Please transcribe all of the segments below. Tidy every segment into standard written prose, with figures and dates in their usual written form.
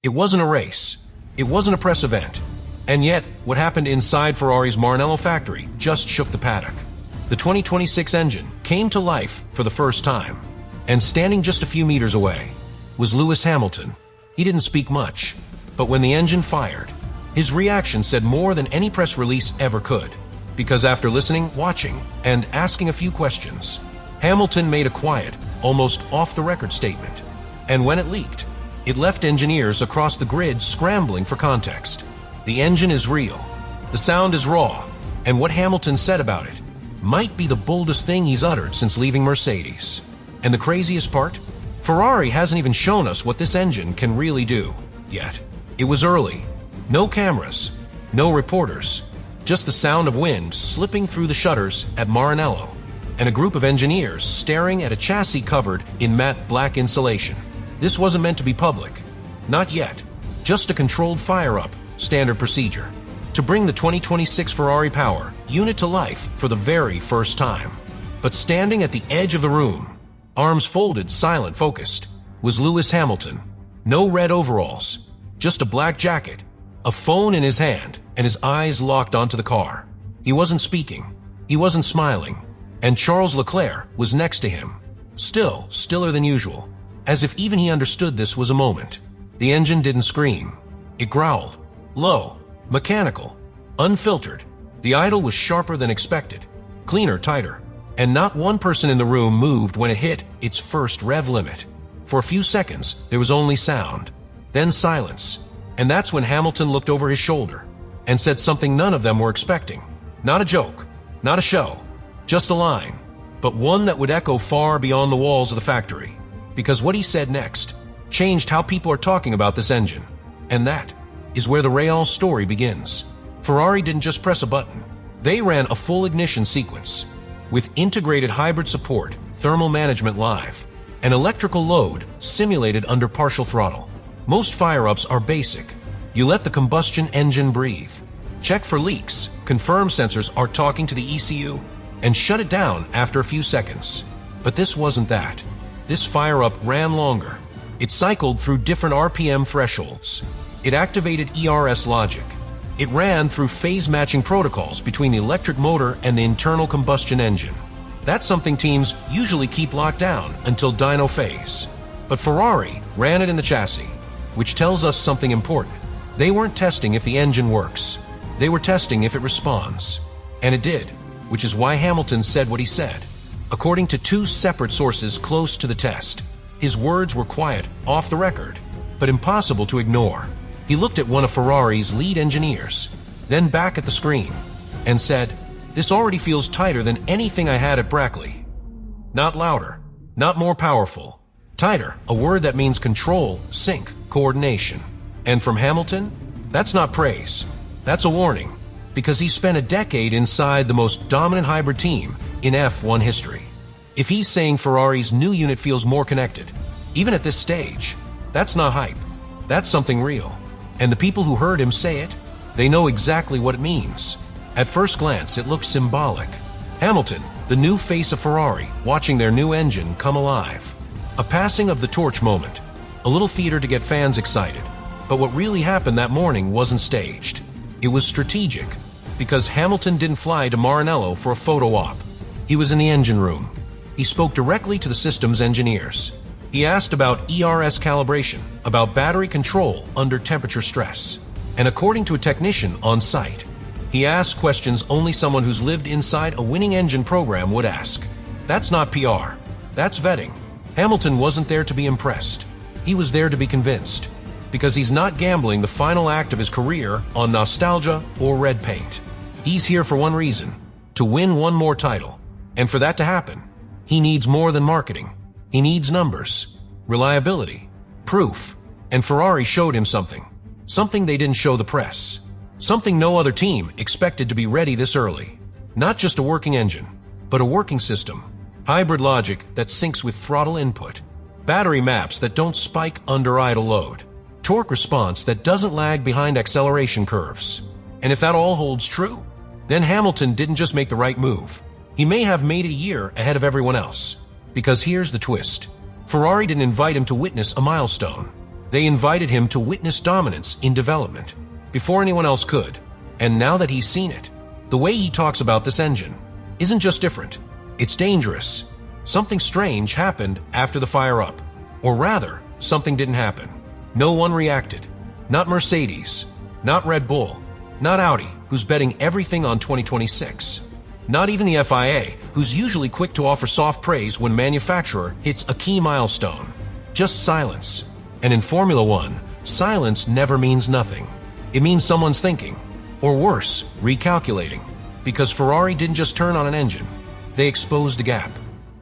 It wasn't a race. It wasn't a press event. And yet, what happened inside Ferrari's Maranello factory just shook the paddock. The 2026 engine came to life for the first time. And standing just a few meters away was Lewis Hamilton. He didn't speak much, but when the engine fired, his reaction said more than any press release ever could. Because after listening, watching, and asking a few questions, Hamilton made a quiet, almost off-the-record statement. And when it leaked, it left engineers across the grid scrambling for context. The engine is real, the sound is raw, and what Hamilton said about it might be the boldest thing he's uttered since leaving Mercedes. And the craziest part? Ferrari hasn't even shown us what this engine can really do yet. It was early. No cameras, no reporters, just the sound of wind slipping through the shutters at Maranello, and a group of engineers staring at a chassis covered in matte black insulation. This wasn't meant to be public. Not yet. Just a controlled fire-up, standard procedure, to bring the 2026 Ferrari Power unit to life for the very first time. But standing at the edge of the room, arms folded, silent, focused, was Lewis Hamilton. No red overalls, just a black jacket, a phone in his hand, and his eyes locked onto the car. He wasn't speaking. He wasn't smiling. And Charles Leclerc was next to him, stiller than usual, as if even he understood this was a moment. The engine didn't scream. It growled. Low, mechanical, unfiltered. The idle was sharper than expected, cleaner, tighter, and not one person in the room moved when it hit its first rev limit. For a few seconds, there was only sound, then silence, and that's when Hamilton looked over his shoulder and said something none of them were expecting. Not a joke, not a show, just a line, but one that would echo far beyond the walls of the factory, because what he said next changed how people are talking about this engine. And that is where the Real story begins. Ferrari didn't just press a button. They ran a full ignition sequence with integrated hybrid support, thermal management live, and electrical load simulated under partial throttle. Most fire-ups are basic. You let the combustion engine breathe, check for leaks, confirm sensors are talking to the ECU, and shut it down after a few seconds. But this wasn't that. This fire-up ran longer. It cycled through different RPM thresholds. It activated ERS logic. It ran through phase-matching protocols between the electric motor and the internal combustion engine. That's something teams usually keep locked down until dyno phase. But Ferrari ran it in the chassis, which tells us something important. They weren't testing if the engine works. They were testing if it responds. And it did, which is why Hamilton said what he said. According to two separate sources close to the test, his words were quiet, off the record, but impossible to ignore. He looked at one of Ferrari's lead engineers, then back at the screen, and said, "This already feels tighter than anything I had at Brackley." Not louder, not more powerful. Tighter, a word that means control, sync, coordination. And from Hamilton, that's not praise. That's a warning, because he spent a decade inside the most dominant hybrid team in F1 history. If he's saying Ferrari's new unit feels more connected, even at this stage, that's not hype. That's something real. And the people who heard him say it, they know exactly what it means. At first glance, it looks symbolic. Hamilton, the new face of Ferrari, watching their new engine come alive. A passing of the torch moment. A little theater to get fans excited. But what really happened that morning wasn't staged. It was strategic, because Hamilton didn't fly to Maranello for a photo op. He was in the engine room. He spoke directly to the system's engineers. He asked about ERS calibration, about battery control under temperature stress. And according to a technician on site, he asked questions only someone who's lived inside a winning engine program would ask. That's not PR. That's vetting. Hamilton wasn't there to be impressed. He was there to be convinced. Because he's not gambling the final act of his career on nostalgia or red paint. He's here for one reason, to win one more title. And for that to happen, he needs more than marketing. He needs numbers, reliability, proof. And Ferrari showed him something. Something they didn't show the press. Something no other team expected to be ready this early. Not just a working engine, but a working system. Hybrid logic that syncs with throttle input. Battery maps that don't spike under idle load. Torque response that doesn't lag behind acceleration curves. And if that all holds true, then Hamilton didn't just make the right move. He may have made it a year ahead of everyone else. Because here's the twist. Ferrari didn't invite him to witness a milestone. They invited him to witness dominance in development before anyone else could. And now that he's seen it, the way he talks about this engine isn't just different, it's dangerous. Something strange happened after the fire-up. Or rather, something didn't happen. No one reacted. Not Mercedes, not Red Bull, not Audi, who's betting everything on 2026. Not even the FIA, who's usually quick to offer soft praise when manufacturer hits a key milestone. Just silence. And in Formula One, silence never means nothing. It means someone's thinking. Or worse, recalculating. Because Ferrari didn't just turn on an engine. They exposed a gap.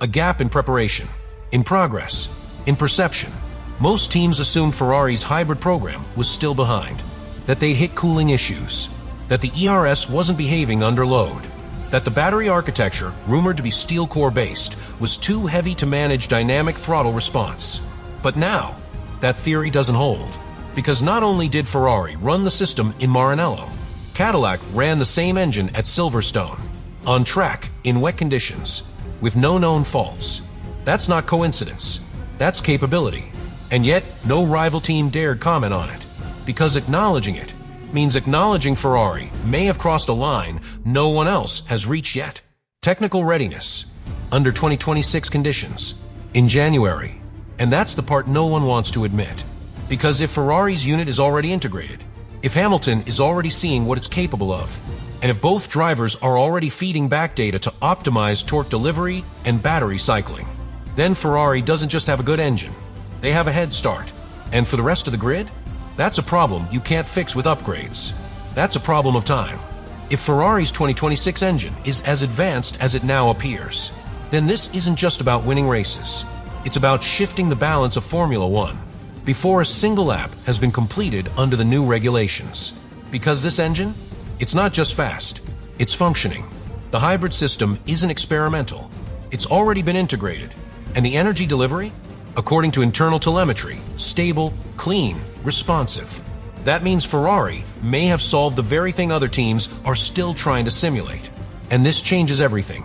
A gap in preparation, in progress, in perception. Most teams assumed Ferrari's hybrid program was still behind, that they'd hit cooling issues, that the ERS wasn't behaving under load, that the battery architecture, rumored to be steel core based, was too heavy to manage dynamic throttle response. But now, that theory doesn't hold, because not only did Ferrari run the system in Maranello, Cadillac ran the same engine at Silverstone, on track, in wet conditions, with no known faults. That's not coincidence. That's capability. And yet, no rival team dared comment on it, because acknowledging it means acknowledging Ferrari may have crossed a line no one else has reached yet. Technical readiness, under 2026 conditions, in January. And that's the part no one wants to admit. Because if Ferrari's unit is already integrated, if Hamilton is already seeing what it's capable of, and if both drivers are already feeding back data to optimize torque delivery and battery cycling, then Ferrari doesn't just have a good engine, they have a head start. And for the rest of the grid, that's a problem you can't fix with upgrades. That's a problem of time. If Ferrari's 2026 engine is as advanced as it now appears, then this isn't just about winning races. It's about shifting the balance of Formula One before a single lap has been completed under the new regulations. Because this engine, it's not just fast, it's functioning. The hybrid system isn't experimental. It's already been integrated. And the energy delivery, according to internal telemetry, stable, clean, responsive. That means Ferrari may have solved the very thing other teams are still trying to simulate. And this changes everything,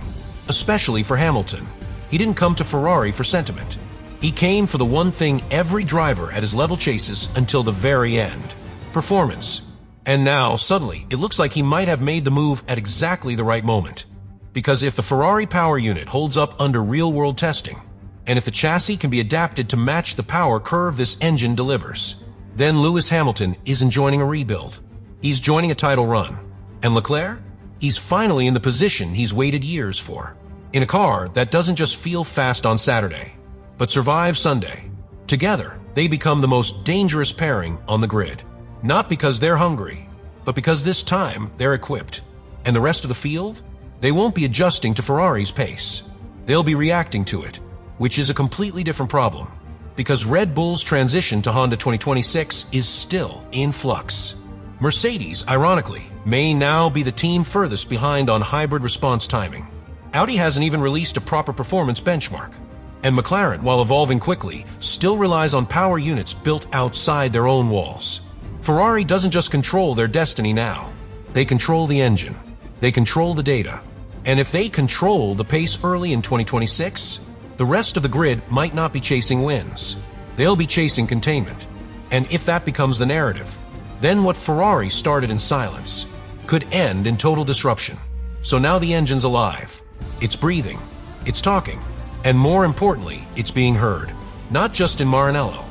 especially for Hamilton. He didn't come to Ferrari for sentiment. He came for the one thing every driver at his level chases until the very end: performance. And now, suddenly, it looks like he might have made the move at exactly the right moment. Because if the Ferrari power unit holds up under real-world testing, and if the chassis can be adapted to match the power curve this engine delivers, then Lewis Hamilton isn't joining a rebuild. He's joining a title run. And Leclerc? He's finally in the position he's waited years for. In a car that doesn't just feel fast on Saturday, but survives Sunday. Together, they become the most dangerous pairing on the grid. Not because they're hungry, but because this time they're equipped. And the rest of the field? They won't be adjusting to Ferrari's pace. They'll be reacting to it, which is a completely different problem. Because Red Bull's transition to Honda 2026 is still in flux. Mercedes, ironically, may now be the team furthest behind on hybrid response timing. Audi hasn't even released a proper performance benchmark. And McLaren, while evolving quickly, still relies on power units built outside their own walls. Ferrari doesn't just control their destiny now. They control the engine. They control the data. And if they control the pace early in 2026, the rest of the grid might not be chasing wins. They'll be chasing containment. And if that becomes the narrative, then what Ferrari started in silence could end in total disruption. So now the engine's alive. It's breathing. It's talking. And more importantly, it's being heard. Not just in Maranello,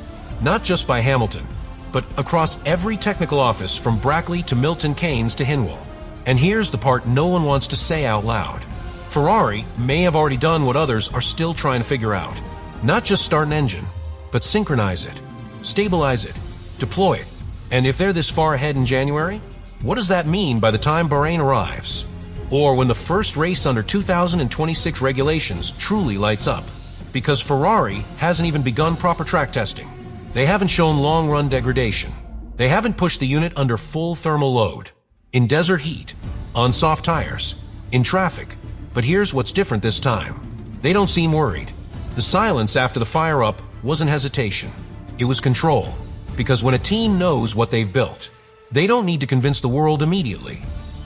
not just by Hamilton, but across every technical office from Brackley to Milton Keynes to Hinwell. And here's the part no one wants to say out loud. Ferrari may have already done what others are still trying to figure out. Not just start an engine, but synchronize it, stabilize it, deploy it. And if they're this far ahead in January, what does that mean by the time Bahrain arrives? Or when the first race under 2026 regulations truly lights up? Because Ferrari hasn't even begun proper track testing. They haven't shown long-run degradation. They haven't pushed the unit under full thermal load, in desert heat, on soft tires, in traffic. But here's what's different this time. They don't seem worried. The silence after the fire-up wasn't hesitation. It was control. Because when a team knows what they've built, they don't need to convince the world immediately.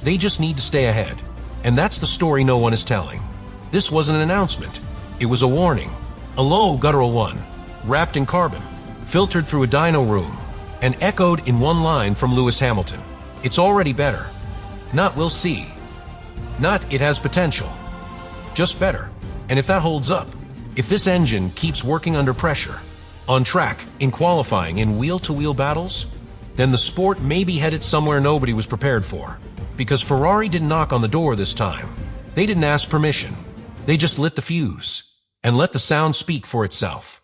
They just need to stay ahead. And that's the story no one is telling. This wasn't an announcement. It was a warning. A low guttural one, wrapped in carbon. filtered through a dyno room, and echoed in one line from Lewis Hamilton. It's already better. Not we'll see. Not it has potential. Just better. And if that holds up, if this engine keeps working under pressure, on track, in qualifying, in wheel-to-wheel battles, then the sport may be headed somewhere nobody was prepared for. Because Ferrari didn't knock on the door this time. They didn't ask permission. They just lit the fuse and let the sound speak for itself.